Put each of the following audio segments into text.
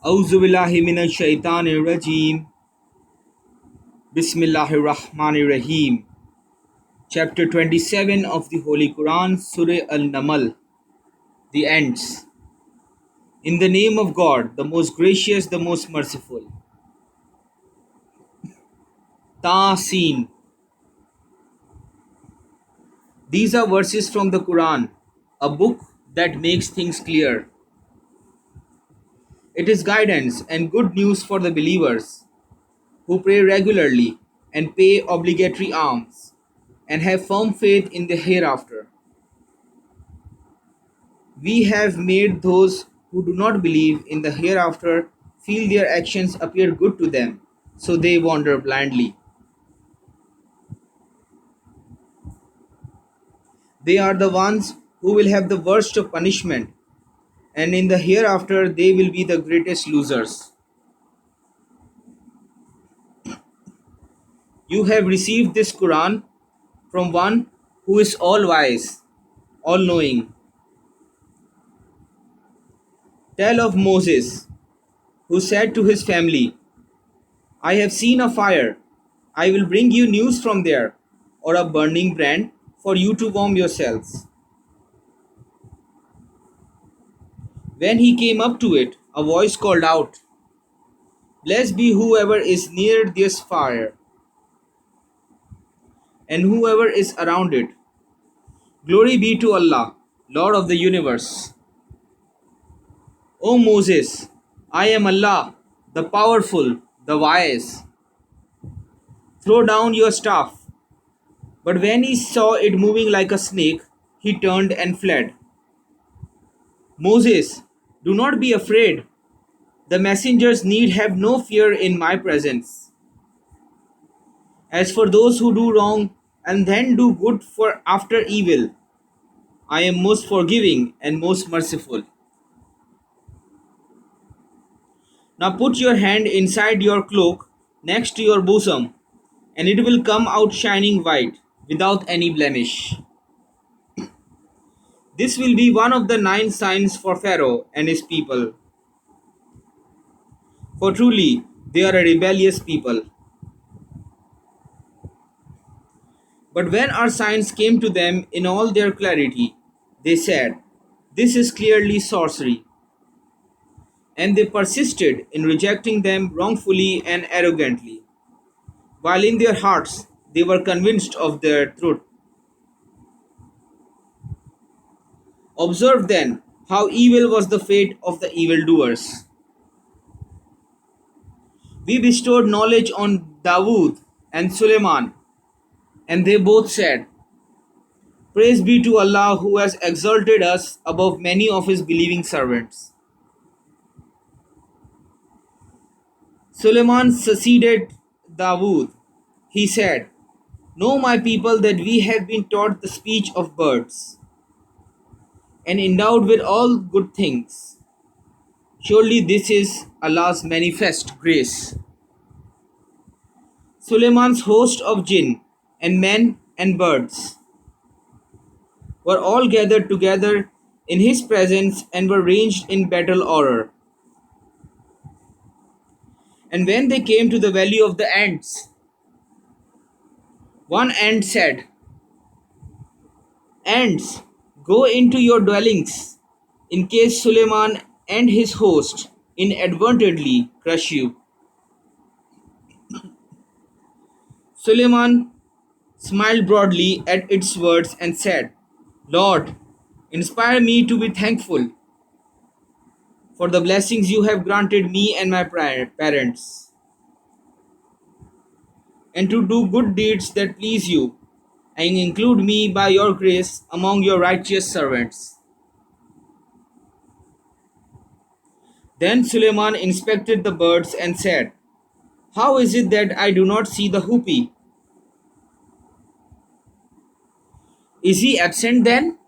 Auzu billahi minash shaitanir rajim. Bismillahir Rahmanir Rahim. Chapter 27 of the Holy Quran, Surah Al-Naml. The ends. In the name of God, the most gracious, the most merciful. Tasin. These are verses from the Quran, a book that makes things clear. It is guidance and good news for the believers who pray regularly and pay obligatory alms and have firm faith in the hereafter. We have made those who do not believe in the hereafter feel their actions appear good to them, so they wander blindly. They are the ones who will have the worst of punishment, and in the hereafter they will be the greatest losers. You have received this Quran from one who is all wise, all knowing. Tell of Moses, who said to his family, I have seen a fire. I will bring you news from there, or a burning brand for you to warm yourselves. When he came up to it, a voice called out, Blessed be whoever is near this fire, and whoever is around it. Glory be to Allah, Lord of the universe. O Moses, I am Allah, the powerful, the wise. Throw down your staff. But when he saw it moving like a snake, he turned and fled. Moses, do not be afraid. The messengers need have no fear in my presence. As for those who do wrong and then do good for after evil, I am most forgiving and most merciful. Now put your hand inside your cloak next to your bosom, and it will come out shining white, without any blemish. This will be one of the 9 signs for Pharaoh and his people. For truly, they are a rebellious people. But when our signs came to them in all their clarity, they said, This is clearly sorcery. And they persisted in rejecting them wrongfully and arrogantly, while in their hearts they were convinced of their truth. Observe then how evil was the fate of the evildoers. We bestowed knowledge on Dawood and Sulayman, and they both said, Praise be to Allah who has exalted us above many of his believing servants. Sulayman succeeded Dawood. He said, Know my people that we have been taught the speech of birds and endowed with all good things. Surely this is Allah's manifest grace. Sulayman's host of jinn and men and birds were all gathered together in his presence and were ranged in battle order. And when they came to the valley of the ants, one ant said, Ants, go into your dwellings, in case Sulayman and his host inadvertently crush you. Sulayman smiled broadly at its words and said, Lord, inspire me to be thankful for the blessings you have granted me and my parents, and to do good deeds that please you, and include me by your grace among your righteous servants. Then Sulayman inspected the birds and said, How is it that I do not see the hoopy? Is he absent then?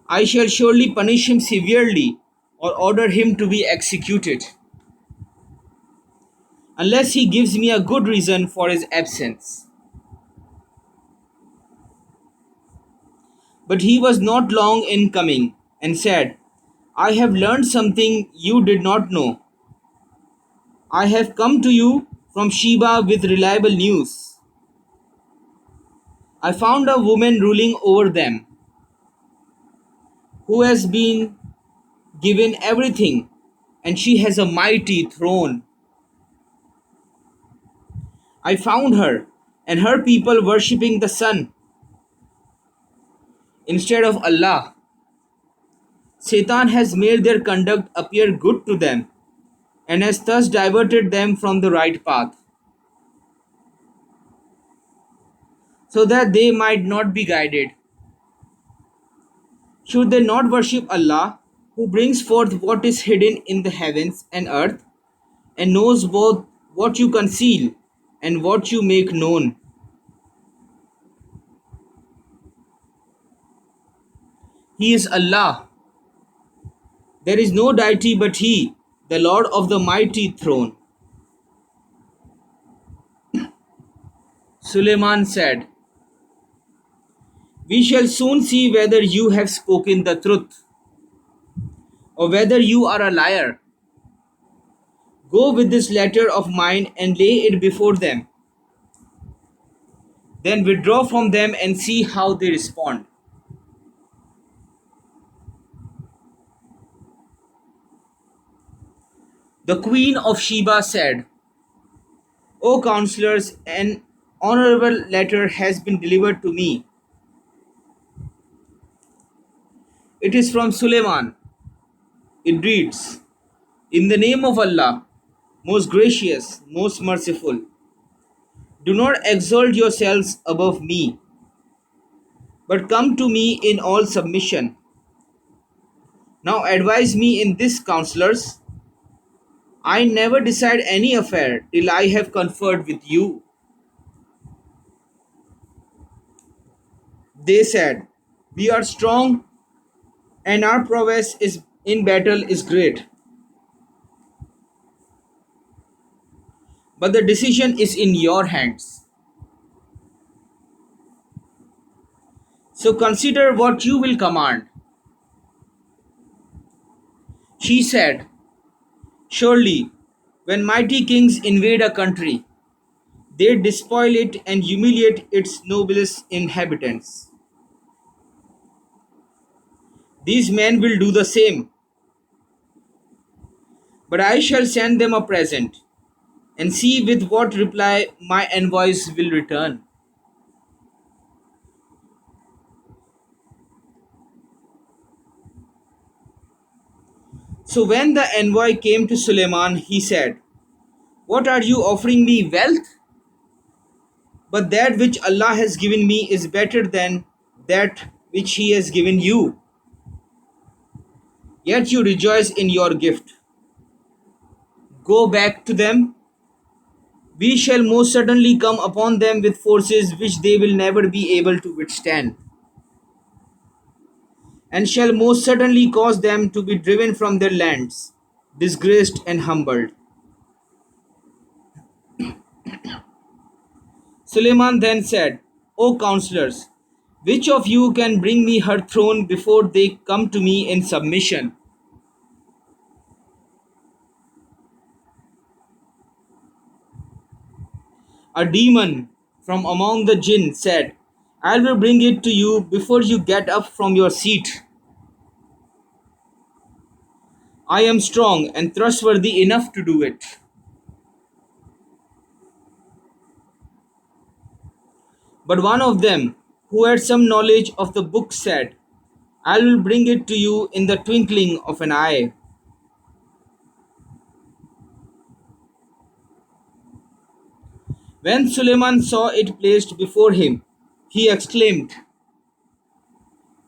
I shall surely punish him severely or order him to be executed, unless he gives me a good reason for his absence. But he was not long in coming, and said, I have learned something you did not know. I have come to you from Sheba with reliable news. I found a woman ruling over them who has been given everything, and she has a mighty throne. I found her and her people worshipping the sun instead of Allah. Satan has made their conduct appear good to them and has thus diverted them from the right path, so that they might not be guided. Should they not worship Allah, who brings forth what is hidden in the heavens and earth, and knows both what you conceal and what you make known? He is Allah. There is no deity but He, the Lord of the mighty throne. Suleiman said, "We shall soon see whether you have spoken the truth, or whether you are a liar. Go with this letter of mine and lay it before them. Then withdraw from them and see how they respond." The Queen of Sheba said, "O counselors, an honorable letter has been delivered to me. It is from Suleiman. It reads, 'In the name of Allah, most gracious, most merciful, do not exalt yourselves above me, but come to me in all submission. Now advise me in this, counselors. I never decide any affair till I have conferred with you.'" They said, "We are strong and our prowess is in battle is great, but the decision is in your hands. So consider what you will command." She said, "Surely, when mighty kings invade a country, they despoil it and humiliate its noblest inhabitants. These men will do the same, but I shall send them a present and see with what reply my envoys will return." So when the envoy came to Suleiman, he said, "What are you offering me, wealth? But that which Allah has given me is better than that which He has given you. Yet you rejoice in your gift. Go back to them. We shall most certainly come upon them with forces which they will never be able to withstand, and shall most certainly cause them to be driven from their lands, disgraced and humbled." Suleiman then said, "O counselors, which of you can bring me her throne before they come to me in submission?" A demon from among the jinn said, "I will bring it to you before you get up from your seat. I am strong and trustworthy enough to do it." But one of them, who had some knowledge of the book, said, "I will bring it to you in the twinkling of an eye." When Suleiman saw it placed before him, he exclaimed,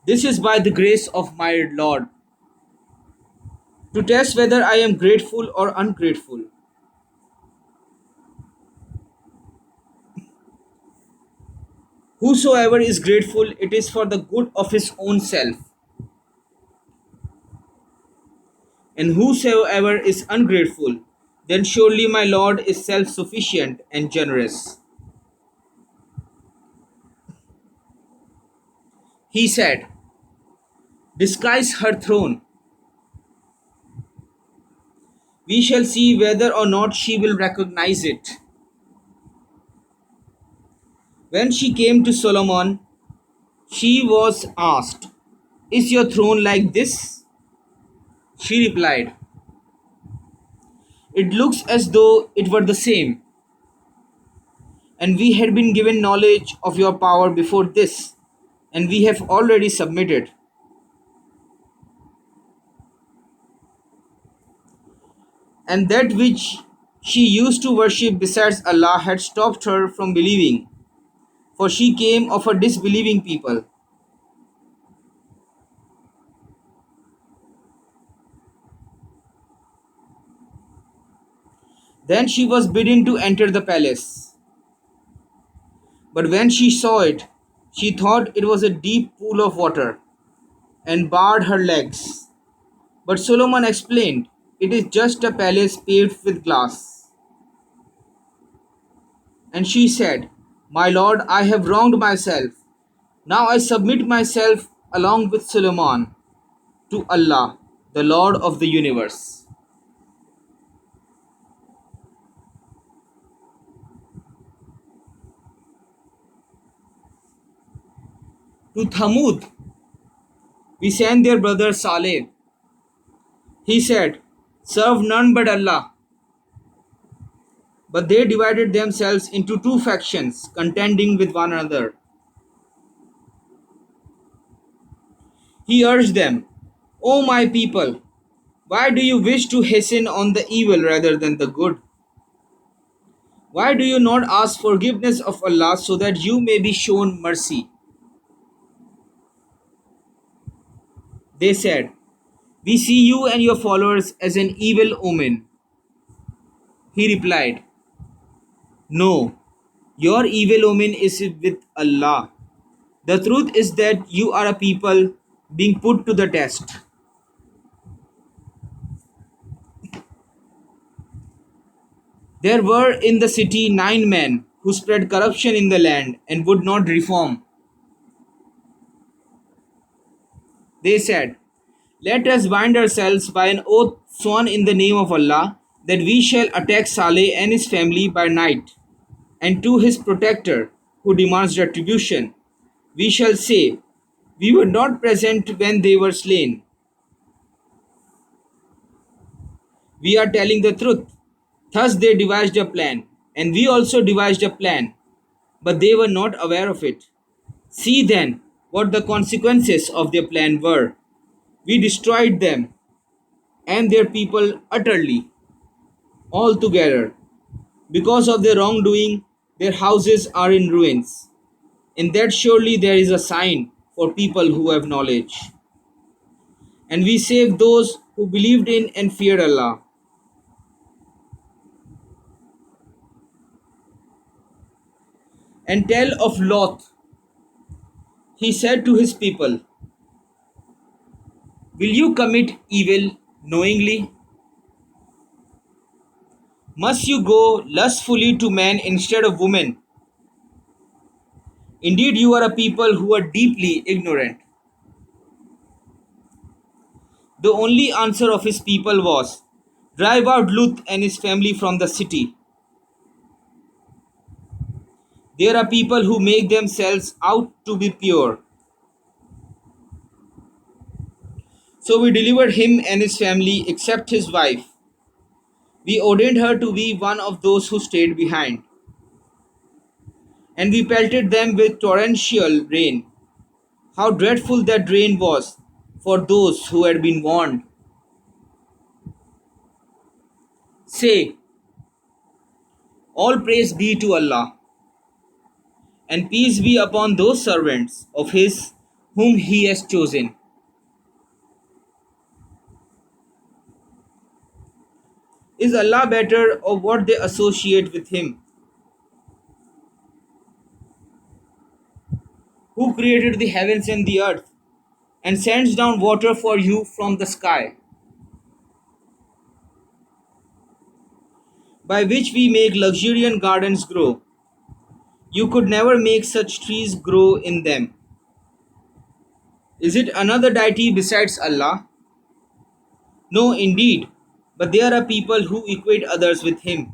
"This is by the grace of my Lord, to test whether I am grateful or ungrateful. Whosoever is grateful, it is for the good of his own self, and whosoever is ungrateful, then surely my Lord is self-sufficient and generous." He said, "Disguise her throne We shall see whether or not she will recognize it. When she came to Solomon, she was asked, "Is your throne like this?" She replied, "It looks as though it were the same, and we had been given knowledge of your power before this, and we have already submitted." And that which she used to worship besides Allah had stopped her from believing, for she came of a disbelieving people. Then she was bidden to enter the palace. But when she saw it, she thought it was a deep pool of water, and barred her legs. But Solomon explained, "It is just a palace paved with glass." And she said, "My lord, I have wronged myself. Now I submit myself along with Solomon to Allah, the Lord of the universe." To Thamud, we sent their brother Saleh. He said, "Serve none but Allah." But they divided themselves into two factions, contending with one another. He urged them, "O my people, why do you wish to hasten on the evil rather than the good? Why do you not ask forgiveness of Allah so that you may be shown mercy?" They said, "We see you and your followers as an evil omen." He replied, "No, your evil omen is with Allah. The truth is that you are a people being put to the test." There were in the city 9 men who spread corruption in the land and would not reform. They said, "Let us bind ourselves by an oath sworn in the name of Allah that we shall attack Saleh and his family by night, and to his protector who demands retribution we shall say, 'We were not present when they were slain. We are telling the truth.' Thus they devised a plan, and we also devised a plan, but they were not aware of it. See then what the consequences of their plan were. We destroyed them and their people utterly, altogether. Because of their wrongdoing, their houses are in ruins. In that surely there is a sign for people who have knowledge. And we saved those who believed in and feared Allah. And tell of Lot. He said to his people, "Will you commit evil knowingly? Must you go lustfully to men instead of women? Indeed, you are a people who are deeply ignorant." The only answer of his people was, "Drive out Lut and his family from the city. There are people who make themselves out to be pure." So we delivered him and his family except his wife. We ordained her to be one of those who stayed behind. And we pelted them with torrential rain. How dreadful that rain was for those who had been warned. Say, "All praise be to Allah, and peace be upon those servants of His whom He has chosen." Is Allah better or what they associate with Him? Who created the heavens and the earth, and sends down water for you from the sky, by which we make luxuriant gardens grow. You could never make such trees grow in them. Is it another deity besides Allah? No, indeed. but there are people who equate others with him.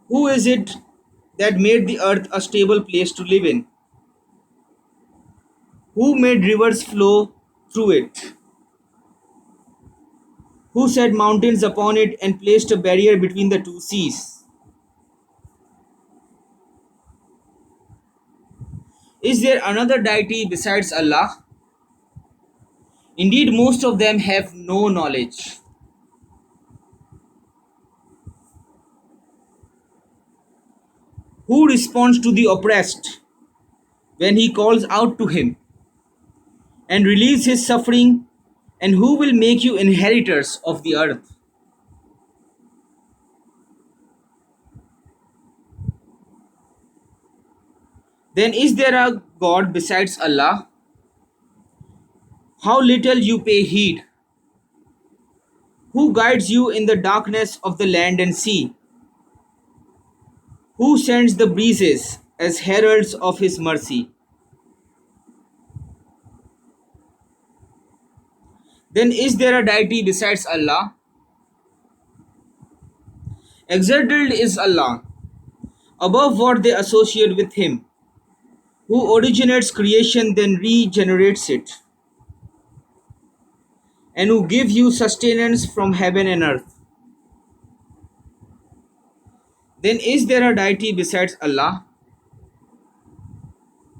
Who is it that made the earth a stable place to live in? Who made rivers flow through it? Who set mountains upon it and placed a barrier between the two seas? Is there another deity besides Allah? Indeed, most of them have no knowledge. Who responds to the oppressed when he calls out to him and relieves his suffering? And who will make you inheritors of the earth? Then is there a God besides Allah? How little you pay heed. Who guides you in the darkness of the land and sea? Who sends the breezes as heralds of his mercy? Then is there a deity besides Allah? Exalted is Allah, above what they associate with him, who originates creation then regenerates it, and who give you sustenance from heaven and earth. Then is there a deity besides Allah?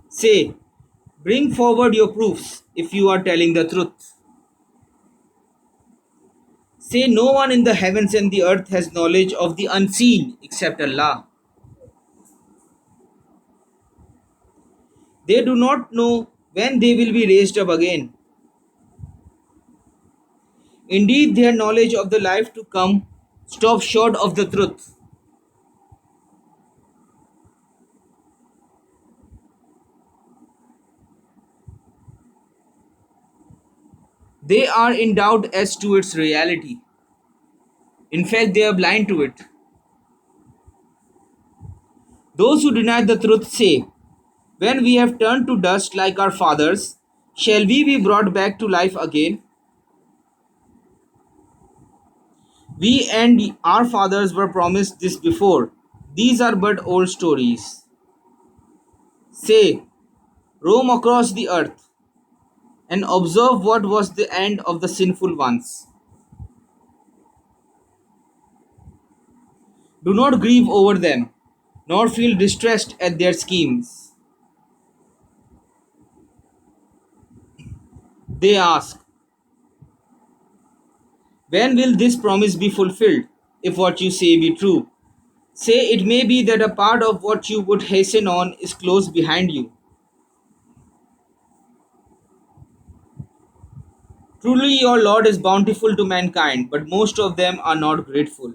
Say, bring forward your proofs if you are telling the truth. Say, no one in the heavens and the earth has knowledge of the unseen except Allah. They do not know when they will be raised up again. Indeed, their knowledge of the life to come stops short of the truth. They are in doubt as to its reality. In fact, they are blind to it. Those who deny the truth say, when we have turned to dust like our fathers, shall we be brought back to life again? We and our fathers were promised this before. These are but old stories. Say, roam across the earth and observe what was the end of the sinful ones. Do not grieve over them, nor feel distressed at their schemes. They ask, when will this promise be fulfilled, if what you say be true? Say, it may be that a part of what you would hasten on is close behind you. Truly, your Lord is bountiful to mankind, but most of them are not grateful.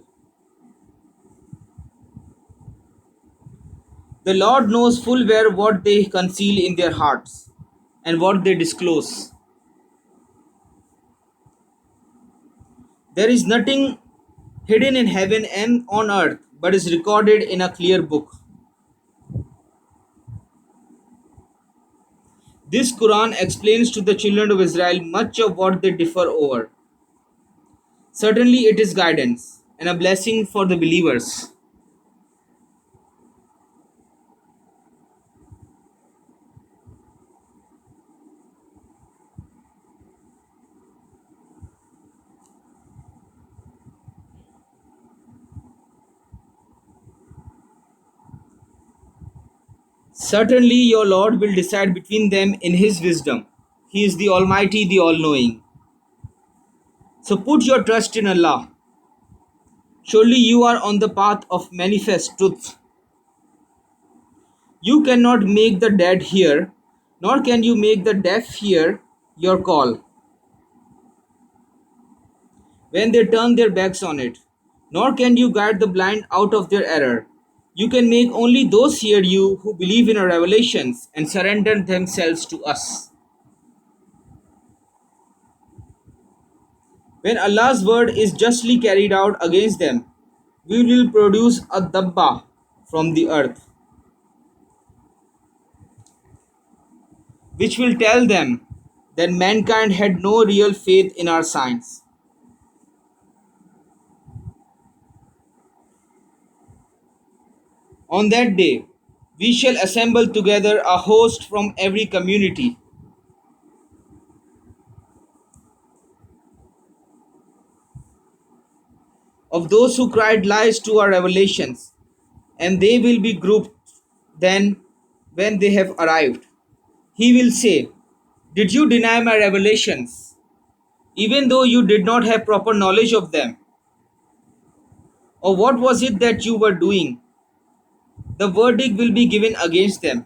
The Lord knows full well what they conceal in their hearts and what they disclose. There is nothing hidden in heaven and on earth, but is recorded in a clear book. This Quran explains to the children of Israel much of what they differ over. Certainly, it is guidance and a blessing for the believers. Certainly, your Lord will decide between them in His wisdom. He is the Almighty, the All Knowing. So put your trust in Allah. Surely you are on the path of manifest truth. You cannot make the dead hear, nor can you make the deaf hear your call when they turn their backs on it, nor can you guide the blind out of their error. You can make only those hear you who believe in our revelations and surrender themselves to us. When Allah's word is justly carried out against them, we will produce a dabba from the earth, which will tell them that mankind had no real faith in our signs. On that day, we shall assemble together a host from every community of those who cried lies to our revelations, and they will be grouped then when they have arrived. He will say, did you deny my revelations, even though you did not have proper knowledge of them? Or what was it that you were doing? The verdict will be given against them,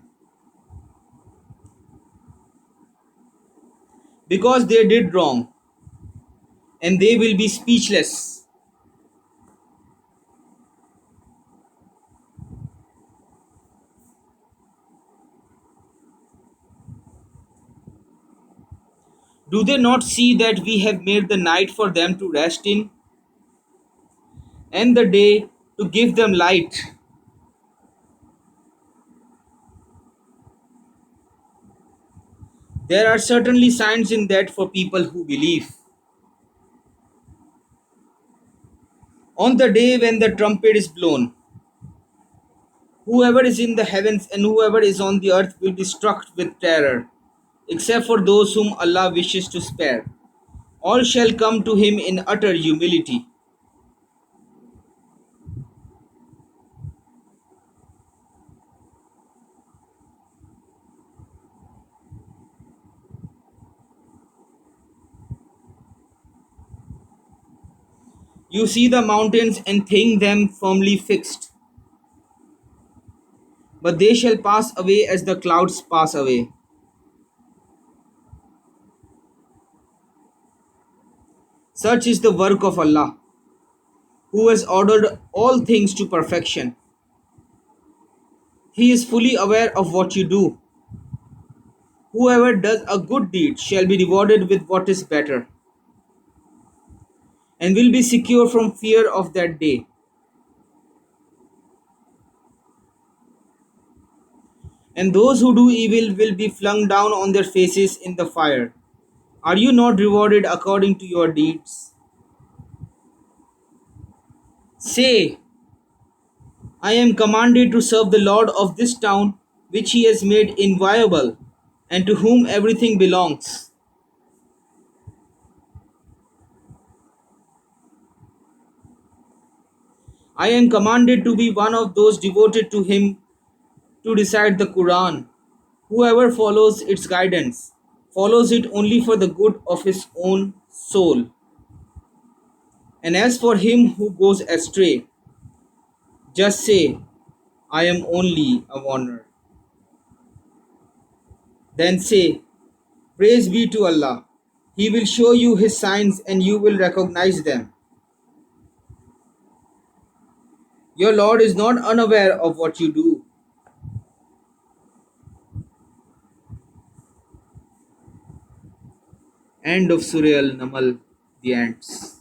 because they did wrong, and they will be speechless. Do they not see that we have made the night for them to rest in, and the day to give them light? There are certainly signs in that for people who believe. On the day when the trumpet is blown, whoever is in the heavens and whoever is on the earth will be struck with terror, except for those whom Allah wishes to spare. All shall come to him in utter humility. You see the mountains and think them firmly fixed, but they shall pass away as the clouds pass away. Such is the work of Allah, who has ordered all things to perfection. He is fully aware of what you do. Whoever does a good deed shall be rewarded with what is better, and will be secure from fear of that day. And those who do evil will be flung down on their faces in the fire. Are you not rewarded according to your deeds? Say, I am commanded to serve the Lord of this town, which he has made inviolable, and to whom everything belongs. I am commanded to be one of those devoted to him to recite the Quran. Whoever follows its guidance follows it only for the good of his own soul. And as for him who goes astray, just say, I am only a warner. Then say, praise be to Allah. He will show you his signs and you will recognize them. Your Lord is not unaware of what you do. End of Surah Al-Naml, the ants.